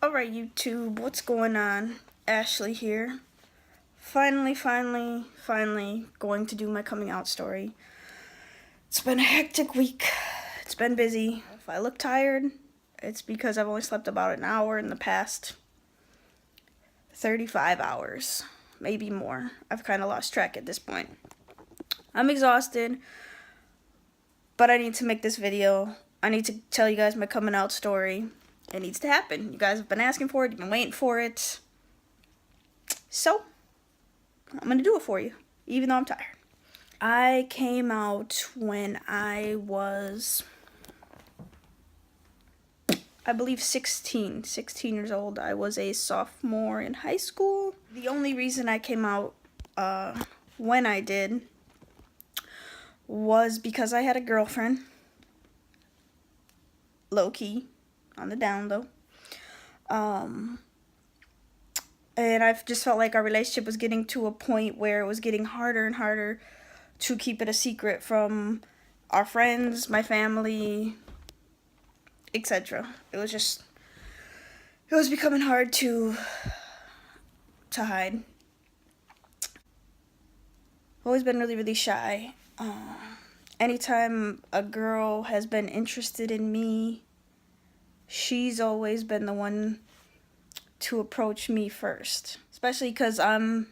Alright, YouTube, what's going on? Ashley here. Finally going to do my coming out story. It's been a hectic week. It's been busy. If I look tired, it's because I've only slept about an hour in the past 35 hours. Maybe more. I've kind of lost track at this point. I'm exhausted, but I need to make this video. I need to tell you guys my coming out story. It needs to happen. You guys have been asking for it. You've been waiting for it. So, I'm going to do it for you, even though I'm tired. I came out when I was, I believe, 16 years old. I was a sophomore in high school. The only reason I came out when I did was because I had a girlfriend. Low-key. On the down low. And I just felt like our relationship was getting to a point where it was getting harder and harder to keep it a secret from our friends, my family, etc. It was becoming hard to hide. I've always been really shy. Anytime a girl has been interested in me, she's always been the one to approach me first. Especially because I'm,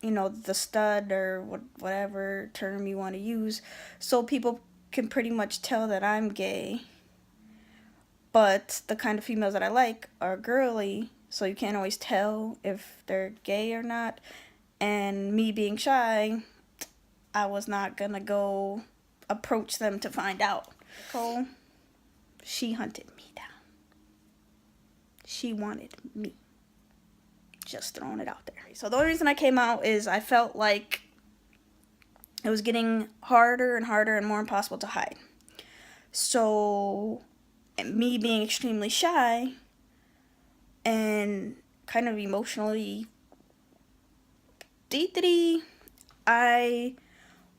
the stud or whatever term you want to use. So people can pretty much tell that I'm gay. But the kind of females that I like are girly. So you can't always tell if they're gay or not. And me being shy, I was not going to go approach them to find out. Nicole, she hunted me down. She wanted me. Just throwing it out there. So the only reason I came out is I felt like it was getting harder and harder and more impossible to hide. So me being extremely shy and kind of emotionally I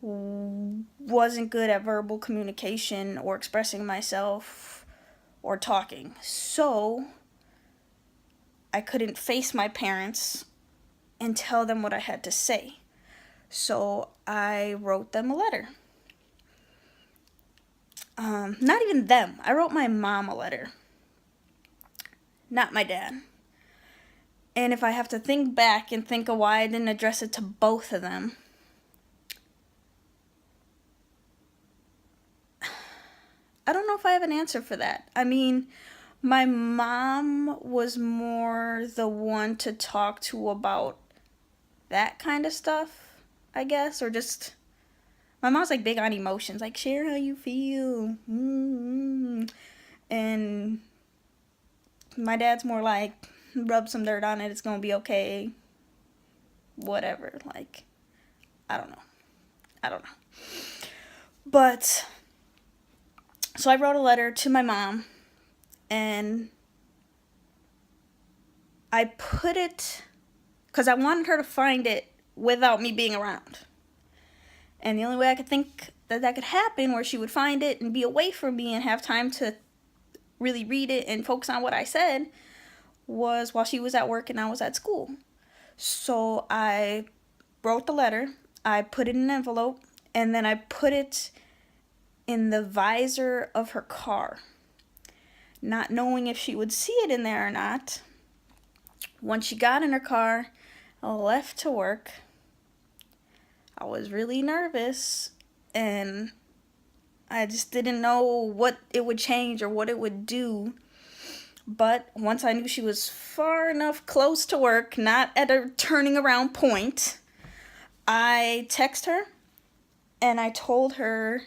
wasn't good at verbal communication or expressing myself or talking. So I couldn't face my parents and tell them what I had to say. So I wrote them a letter. Not even them. I wrote my mom a letter. Not my dad. And if I have to think back and think of why I didn't address it to both of them, I don't know if I have an answer for that. I mean, my mom was more the one to talk to about that kind of stuff, I guess, or just, my mom's like big on emotions, like share how you feel, and my dad's more like rub some dirt on it, it's gonna be okay, whatever, like, I don't know, but, so I wrote a letter to my mom, and I put it, because I wanted her to find it without me being around. And the only way I could think that could happen, where she would find it and be away from me and have time to really read it and focus on what I said, was while she was at work and I was at school. So I wrote the letter, I put it in an envelope, and then I put it in the visor of her car, not knowing if she would see it in there or not. Once she got in her car, I left to work. I was really nervous, and I just didn't know what it would change or what it would do. But once I knew she was far enough close to work, not at a turning around point, I texted her, and I told her,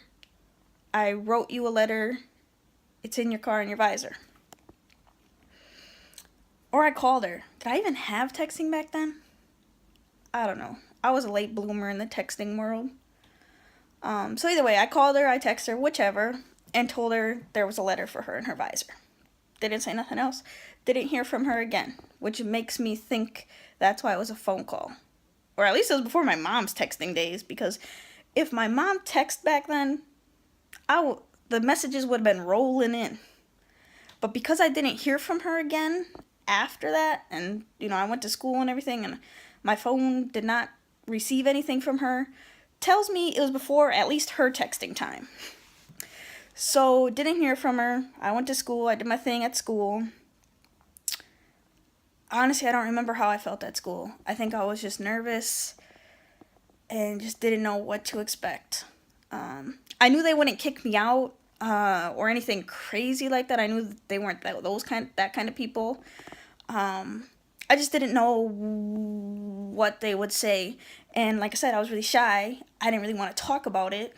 I wrote you a letter, it's in your car in your visor. Or I called her. Did I even have texting back then? I don't know. I was a late bloomer in the texting world. So either way, I called her, I texted her, whichever, and told her there was a letter for her in her visor. Didn't say nothing else. Didn't hear from her again, which makes me think that's why it was a phone call. Or at least it was before my mom's texting days, because if my mom texted back then, the messages would have been rolling in. But because I didn't hear from her again, after that, and I went to school and everything, and my phone did not receive anything from her, tells me it was before at least her texting time. So didn't hear from her. I went to school. I did my thing at school. Honestly, I don't remember how I felt at school. I think I was just nervous and just didn't know what to expect. I knew they wouldn't kick me out or anything crazy like that. I knew they weren't that kind of people. I just didn't know what they would say. And like I said, I was really shy. I didn't really want to talk about it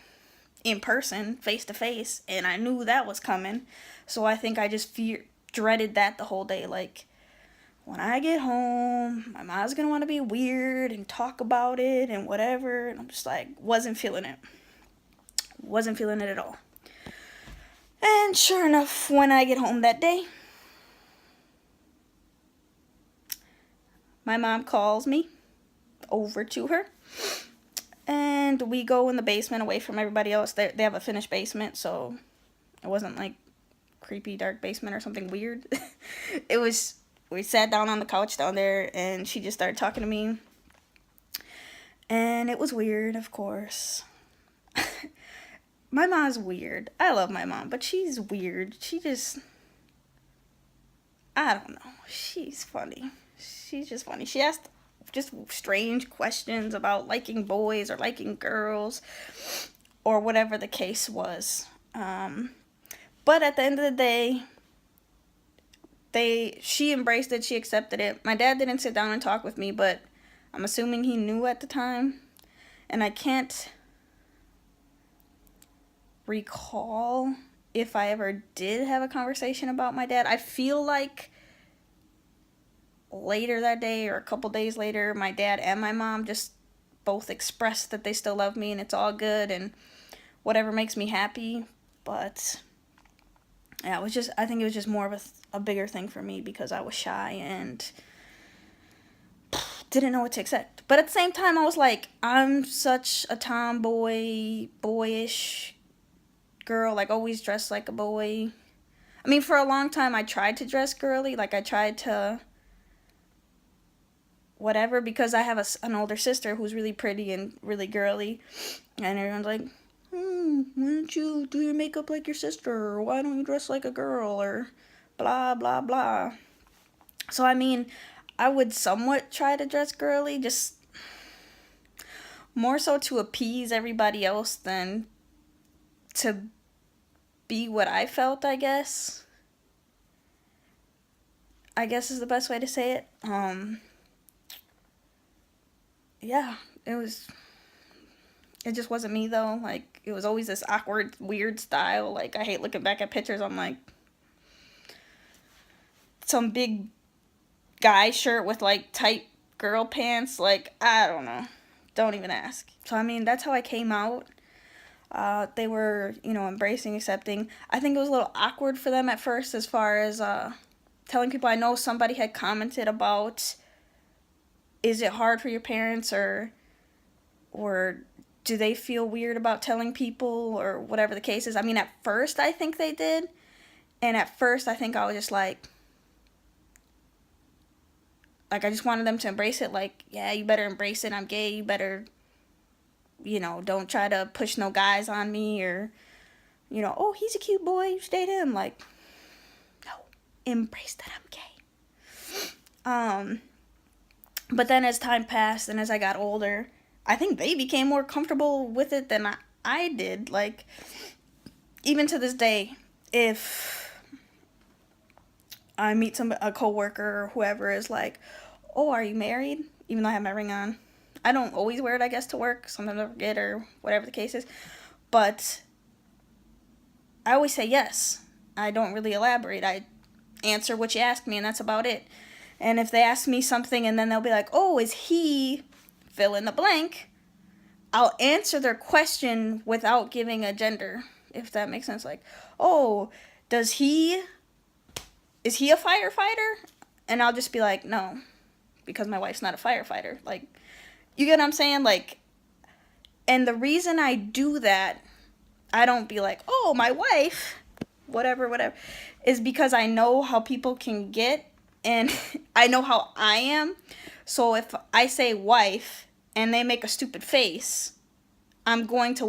in person, face to face, and I knew that was coming. So I think I just dreaded that the whole day. Like, when I get home, my mom's gonna want to be weird and talk about it and whatever. And I'm just like, wasn't feeling it. Wasn't feeling it at all. And sure enough, when I get home that day, my mom calls me over to her. And we go in the basement away from everybody else. They have a finished basement, so it wasn't like creepy dark basement or something weird. It was, we sat down on the couch down there, and she just started talking to me. And it was weird, of course. My mom's weird. I love my mom, but she's weird. She just, I don't know. She's funny. She's just funny. She asked just strange questions about liking boys or liking girls or whatever the case was. But at the end of the day, she embraced it. She accepted it. My dad didn't sit down and talk with me, but I'm assuming he knew at the time. And I can't recall if I ever did have a conversation about my dad. I feel like later that day or a couple days later, my dad and my mom just both expressed that they still love me and it's all good and whatever makes me happy. But yeah, I think it was just more of a bigger thing for me because I was shy and didn't know what to expect. But at the same time, I was like, I'm such a tomboy, boyish girl, like always dressed like a boy. I mean, for a long time, I tried to dress girly. Like, I tried to whatever, because I have an older sister who's really pretty and really girly. And everyone's like, why don't you do your makeup like your sister? Or why don't you dress like a girl? Or blah, blah, blah. So, I mean, I would somewhat try to dress girly, just more so to appease everybody else than to be what I felt, I guess. I guess is the best way to say it. Yeah, it just wasn't me though. Like, it was always this awkward, weird style. Like, I hate looking back at pictures. I'm like, some big guy shirt with like tight girl pants. Like, I don't know. Don't even ask. So, I mean, that's how I came out. They were, embracing, accepting. I think it was a little awkward for them at first as far as telling people. I know somebody had commented about, is it hard for your parents or do they feel weird about telling people or whatever the case is. I mean, at first I think they did. And at first I think I was just like I just wanted them to embrace it. Like, yeah, you better embrace it. I'm gay. You better, don't try to push no guys on me or, oh, he's a cute boy. You should date him. Like, no, embrace that I'm gay. But then as time passed and as I got older, I think they became more comfortable with it than I did. Like, even to this day, if I meet a coworker or whoever is like, oh, are you married? Even though I have my ring on. I don't always wear it, I guess, to work. Sometimes I forget or whatever the case is. But I always say yes. I don't really elaborate. I answer what you ask me, and that's about it. And if they ask me something and then they'll be like, oh, is he fill in the blank, I'll answer their question without giving a gender, if that makes sense. Like, oh, is he a firefighter? And I'll just be like, no, because my wife's not a firefighter. Like, you get what I'm saying? Like, and the reason I do that, I don't be like, oh, my wife, whatever, is because I know how people can get. and I know how I am. So if I say wife and they make a stupid face, I'm going to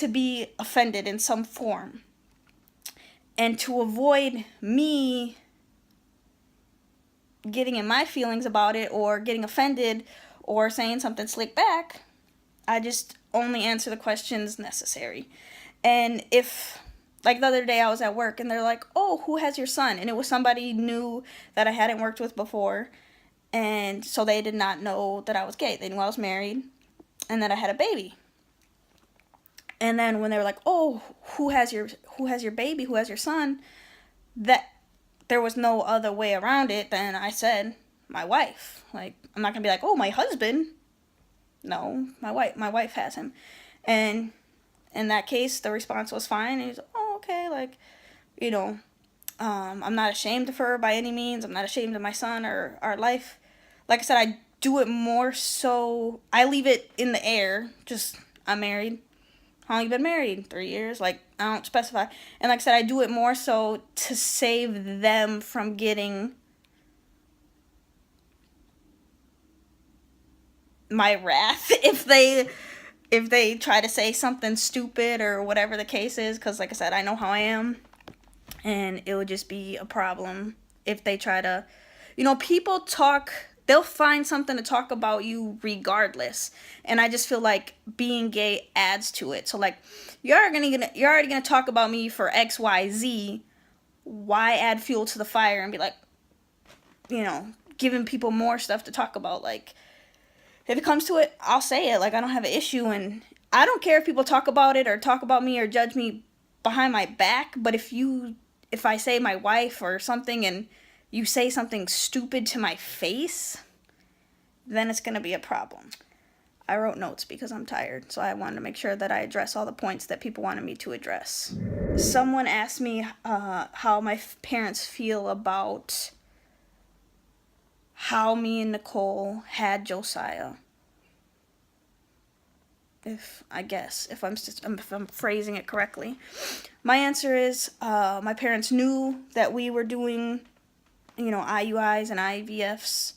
be offended in some form. And to avoid me getting in my feelings about it or getting offended or saying something slick back, I just only answer the questions necessary. And if, like the other day I was at work and they're like, oh, who has your son? And it was somebody new that I hadn't worked with before. And so they did not know that I was gay. They knew I was married and that I had a baby. And then when they were like, oh, who has your baby? Who has your son? That there was no other way around it than I said, my wife. Like, I'm not going to be like, oh, my husband. No, my wife has him. And in that case, the response was fine. And he's like, oh, okay, like, you know, I'm not ashamed of her by any means. I'm not ashamed of my son or our life. Like I said, I do it more so, I leave it in the air. Just, I'm married. How long you been married? 3 years? Like, I don't specify. And like I said, I do it more so to save them from getting my wrath if they try to say something stupid or whatever the case is. Because like I said, I know how I am. And it would just be a problem if they try to, people talk, they'll find something to talk about you regardless. And I just feel like being gay adds to it. So like, you're already gonna talk about me for X, Y, Z. Why add fuel to the fire and be like, giving people more stuff to talk about? Like, if it comes to it, I'll say it. Like, I don't have an issue, and I don't care if people talk about it or talk about me or judge me behind my back. But if I say my wife or something and you say something stupid to my face, then it's going to be a problem. I wrote notes because I'm tired, so I wanted to make sure that I address all the points that people wanted me to address. Someone asked me how my parents feel about how me and Nicole had Josiah. If I'm phrasing it correctly. My answer is, my parents knew that we were doing, IUIs and IVFs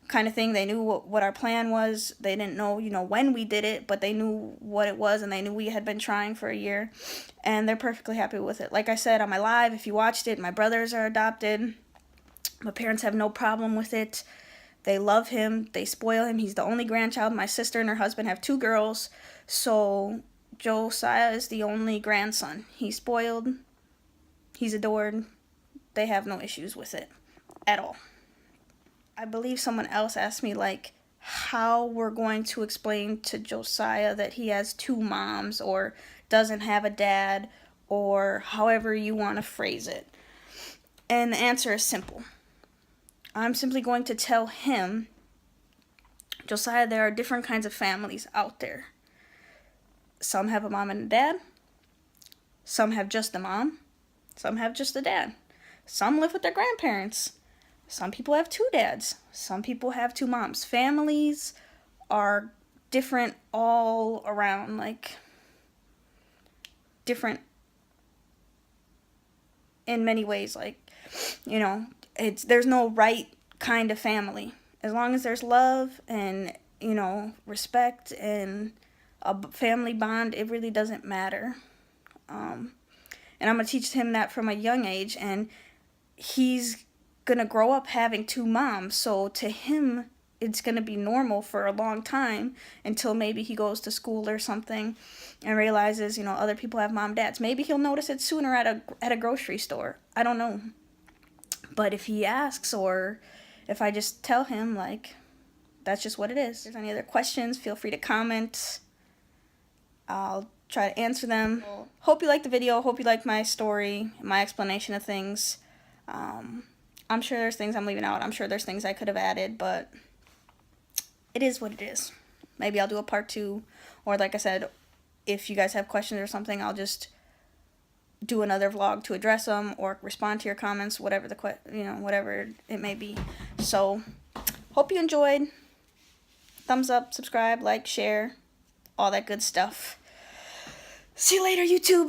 kind of thing. They knew what our plan was. They didn't know, when we did it, but they knew what it was, and they knew we had been trying for a year, and they're perfectly happy with it. Like I said on my live, if you watched it, my brothers are adopted. My parents have no problem with it. They love him. They spoil him. He's the only grandchild. My sister and her husband have 2 girls. So Josiah is the only grandson. He's spoiled. He's adored. They have no issues with it at all. I believe someone else asked me, like, how we're going to explain to Josiah that he has 2 moms or doesn't have a dad, or however you want to phrase it. And the answer is simple. I'm simply going to tell him, Josiah, there are different kinds of families out there. Some have a mom and a dad. Some have just a mom. Some have just a dad. Some live with their grandparents. Some people have 2 dads. Some people have 2 moms. Families are different all around, like, different in many ways. Like, there's no right kind of family. As long as there's love and, respect and a family bond, it really doesn't matter. And I'm going to teach him that from a young age, and he's going to grow up having 2 moms. So to him, it's going to be normal for a long time until maybe he goes to school or something and realizes, other people have mom, dads. Maybe he'll notice it sooner at a grocery store. I don't know. But if he asks, or if I just tell him, like, that's just what it is. If there's any other questions, feel free to comment. I'll try to answer them. Hope you liked the video. Hope you liked my story, my explanation of things. I'm sure there's things I'm leaving out. I'm sure there's things I could have added, but it is what it is. Maybe I'll do a part 2, or like I said, if you guys have questions or something, I'll just do another vlog to address them or respond to your comments, whatever whatever it may be. So, hope you enjoyed. Thumbs up, subscribe, like, share, all that good stuff. See you later, YouTube.